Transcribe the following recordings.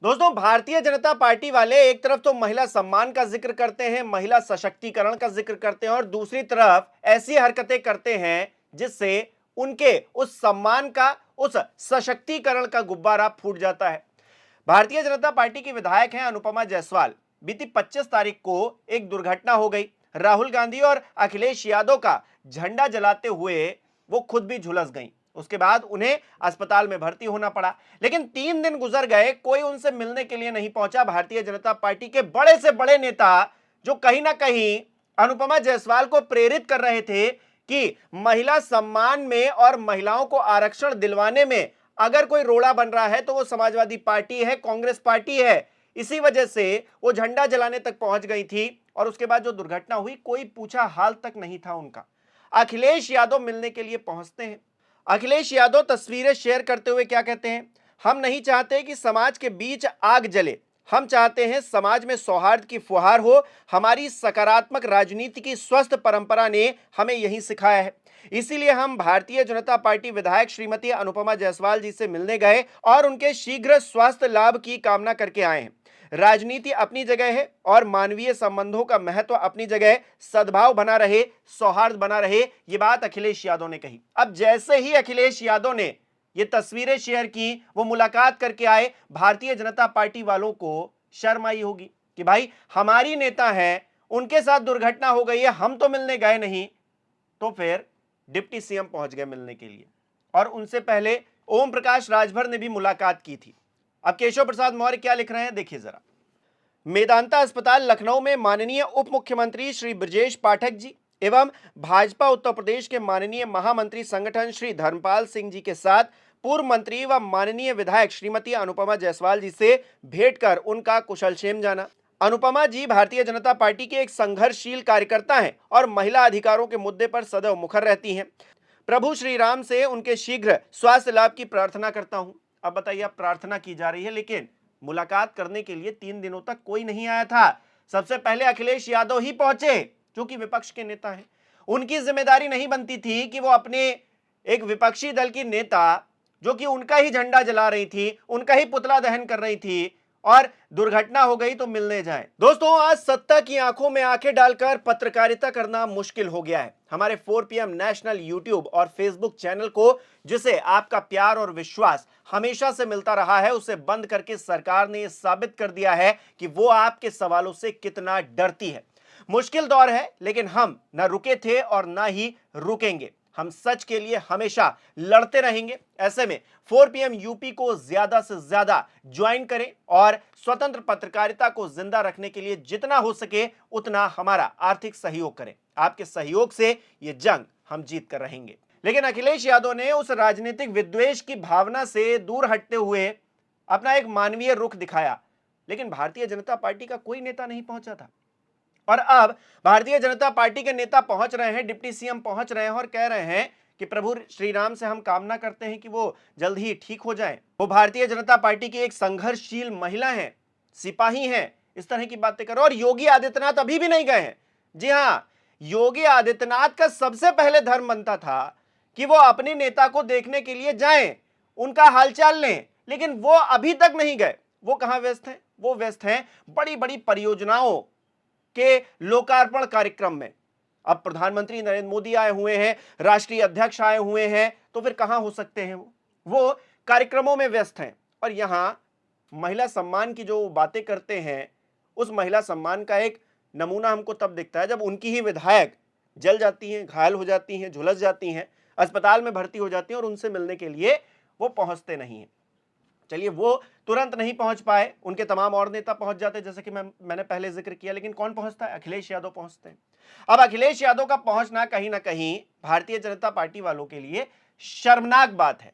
दोस्तों, भारतीय जनता पार्टी वाले एक तरफ तो महिला सम्मान का जिक्र करते हैं, महिला सशक्तिकरण का जिक्र करते हैं और दूसरी तरफ ऐसी हरकतें करते हैं जिससे उनके उस सम्मान का, उस सशक्तिकरण का गुब्बारा फूट जाता है। भारतीय जनता पार्टी की विधायक हैं अनुपमा जायसवाल। बीती 25 तारीख को एक दुर्घटना हो गई। राहुल गांधी और अखिलेश यादव का झंडा जलाते हुए वो खुद भी झुलस गईं। उसके बाद उन्हें अस्पताल में भर्ती होना पड़ा। लेकिन 3 दिन गुजर गए, कोई उनसे मिलने के लिए नहीं पहुंचा। भारतीय जनता पार्टी के बड़े से बड़े नेता जो कहीं ना कहीं अनुपमा जायसवाल को प्रेरित कर रहे थे कि महिला सम्मान में और महिलाओं को आरक्षण दिलवाने में अगर कोई रोड़ा बन रहा है तो वो समाजवादी पार्टी है, कांग्रेस पार्टी है। इसी वजह से वो झंडा जलाने तक पहुंच गई थी और उसके बाद जो दुर्घटना हुई, कोई पूछा हाल तक नहीं था उनका। अखिलेश यादव मिलने के लिए पहुंचते हैं। अखिलेश यादव तस्वीरें शेयर करते हुए क्या कहते हैं? हम नहीं चाहते कि समाज के बीच आग जले, हम चाहते हैं समाज में सौहार्द की फुहार हो। हमारी सकारात्मक राजनीति की स्वस्थ परंपरा ने हमें यही सिखाया है। इसीलिए हम भारतीय जनता पार्टी विधायक श्रीमती अनुपमा जायसवाल जी से मिलने गए और उनके शीघ्र स्वास्थ्य लाभ की कामना करके आए हैं। राजनीति अपनी जगह है और मानवीय संबंधों का महत्व अपनी जगह, सद्भाव बना रहे, सौहार्द बना रहे, ये बात अखिलेश यादव ने कही। अब जैसे ही अखिलेश यादव ने ये तस्वीरें शेयर की, वो मुलाकात करके आए, भारतीय जनता पार्टी वालों को शर्म आई होगी कि भाई हमारी नेता हैं, उनके साथ दुर्घटना हो गई है, हम तो मिलने गए नहीं। तो फिर डिप्टी सीएम पहुंच गए मिलने के लिए और उनसे पहले ओम प्रकाश राजभर ने भी मुलाकात की थी। अब केशव प्रसाद मौर्य क्या लिख रहे हैं, देखिए जरा। मेदांता अस्पताल लखनऊ में माननीय उप मुख्यमंत्री श्री ब्रजेश पाठक जी एवं भाजपा उत्तर प्रदेश के माननीय महामंत्री संगठन श्री धर्मपाल सिंह जी के साथ पूर्व मंत्री व माननीय विधायक श्रीमती अनुपमा जायसवाल जी से भेंट कर उनका कुशलक्षेम जाना। अनुपमा जी भारतीय जनता पार्टी के एक संघर्षशील कार्यकर्ता हैं और महिला अधिकारों के मुद्दे पर सदैव मुखर रहती हैं। प्रभु श्री राम से उनके शीघ्र स्वास्थ्य लाभ की प्रार्थना करता हूं। अब बताइए, अब प्रार्थना की जा रही है, लेकिन मुलाकात करने के लिए 3 दिनों तक कोई नहीं आया था। सबसे पहले अखिलेश यादव ही पहुंचे, जो कि विपक्ष के नेता हैं। उनकी जिम्मेदारी नहीं बनती थी कि वो अपने एक विपक्षी दल की नेता, जो कि उनका ही झंडा जला रही थी, उनका ही पुतला दहन कर रही थी, और दुर्घटना हो गई तो मिलने जाएं। दोस्तों, आज सत्ता की आंखों में आंखें डालकर पत्रकारिता करना मुश्किल हो गया है। हमारे 4 PM नेशनल यूट्यूब और फेसबुक चैनल को, जिसे आपका प्यार और विश्वास हमेशा से मिलता रहा है, उसे बंद करके सरकार ने यह साबित कर दिया है कि वो आपके सवालों से कितना डरती है। मुश्किल दौर है, लेकिन हम न रुके थे और न ही रुकेंगे। हम सच के लिए हमेशा लड़ते रहेंगे। ऐसे में 4 PM यूपी को ज्यादा से ज्यादा ज्वाइन करें और स्वतंत्र पत्रकारिता को जिंदा रखने के लिए जितना हो सके उतना हमारा आर्थिक सहयोग करें। आपके सहयोग से ये जंग हम जीत कर रहेंगे। लेकिन अखिलेश यादव ने उस राजनीतिक विद्वेष की भावना से दूर हटते हुए अपना एक मानवीय रुख दिखाया, लेकिन भारतीय जनता पार्टी का कोई नेता नहीं पहुंचा था। और अब भारतीय जनता पार्टी के नेता पहुंच रहे हैं, डिप्टी सीएम पहुंच रहे हैं और कह रहे हैं कि प्रभु श्री राम से हम कामना करते हैं कि वो जल्द ही ठीक हो जाएं। वो भारतीय जनता पार्टी की एक संघर्षशील महिला हैं, सिपाही हैं, इस तरह की बातें करो। और योगी आदित्यनाथ अभी भी नहीं गए हैं। जी हां, योगी आदित्यनाथ का सबसे पहले धर्म बनता था कि वो अपने नेता को देखने के लिए जाएं, उनका हालचाल लें, लेकिन वो अभी तक नहीं गए। वो कहां व्यस्त हैं? वो व्यस्त हैं बड़ी बड़ी परियोजनाओं के लोकार्पण कार्यक्रम में। अब प्रधानमंत्री नरेंद्र मोदी आए हुए हैं, राष्ट्रीय अध्यक्ष आए हुए हैं, तो फिर कहां हो सकते हैं? वो कार्यक्रमों में व्यस्त हैं। और यहां महिला सम्मान की जो बातें करते हैं, उस महिला सम्मान का एक नमूना हमको तब दिखता है जब उनकी ही विधायक जल जाती हैं, घायल हो जाती हैं, झुलस जाती हैं, अस्पताल में भर्ती हो जाती हैं और उनसे मिलने के लिए वो पहुंचते नहीं हैं। चलिए, वो तुरंत नहीं पहुंच पाए, उनके तमाम और नेता पहुंच जाते, जैसे कि मैंने पहले जिक्र किया, लेकिन कौन पहुंचता है? अखिलेश यादव पहुंचते हैं। अब अखिलेश यादव का पहुंचना कहीं ना कहीं भारतीय जनता पार्टी वालों के लिए शर्मनाक बात है।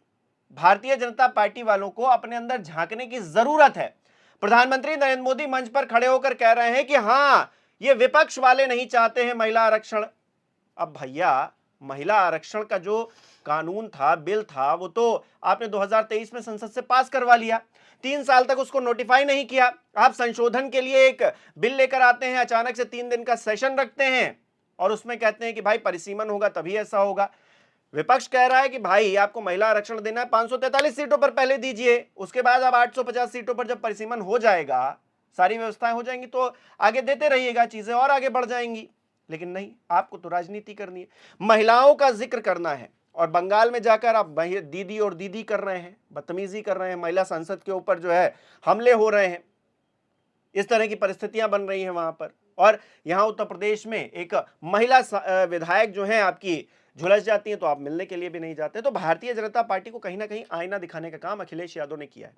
भारतीय जनता पार्टी वालों को अपने अंदर झांकने की जरूरत है। प्रधानमंत्री नरेंद्र मोदी मंच पर खड़े होकर कह रहे हैं कि हां, ये विपक्ष वाले नहीं चाहते हैं महिला आरक्षण। अब भैया, महिला आरक्षण का जो कानून था, बिल था, वो तो आपने 2023 में संसद से पास करवा लिया। 3 साल तक उसको नोटिफाई नहीं किया। आप संशोधन के लिए एक बिल लेकर आते हैं, अचानक से 3 दिन का सेशन रखते हैं और उसमें कहते हैं कि भाई परिसीमन होगा तभी ऐसा होगा। विपक्ष कह रहा है कि भाई आपको महिला आरक्षण देना है, 543 सीटों पर पहले दीजिए, उसके बाद अब 850 सीटों पर जब परिसीमन हो जाएगा, सारी व्यवस्थाएं हो जाएंगी, तो आगे देते रहिएगा, चीजें और आगे बढ़ जाएंगी। लेकिन नहीं, आपको तो राजनीति करनी है, महिलाओं का जिक्र करना है। और बंगाल में जाकर आप दीदी और दीदी कर रहे हैं, बदतमीजी कर रहे हैं, महिला सांसद के ऊपर जो है हमले हो रहे हैं, इस तरह की परिस्थितियां बन रही हैं वहां पर। और यहां उत्तर प्रदेश में एक महिला विधायक जो है आपकी झुलस जाती है, तो आप मिलने के लिए भी नहीं जाते। तो भारतीय जनता पार्टी को कहीं ना कहीं आईना दिखाने का काम अखिलेश यादव ने किया है,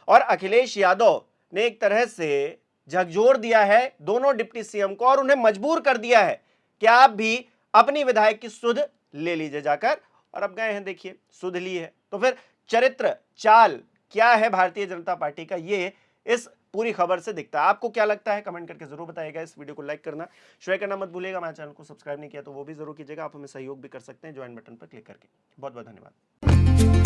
और अखिलेश यादव ने एक तरह से झकझोर दिया है दोनों डिप्टी सीएम को, और उन्हें मजबूर कर दिया है कि आप भी अपनी विधायक की सुध ले लीजिए जाकर। और अब गए हैं, देखिए सुध ली है, तो फिर चरित्र चाल क्या है भारतीय जनता पार्टी का, ये इस पूरी खबर से दिखता है। आपको क्या लगता है, कमेंट करके जरूर बताइएगा। इस वीडियो को लाइक करना, शेयर करना मत भूलिएगा। हमारे चैनल को सब्सक्राइब नहीं किया तो वो भी जरूर कीजिएगा। आप हमें सहयोग भी कर सकते हैं ज्वाइन बटन पर क्लिक करके। बहुत बहुत धन्यवाद।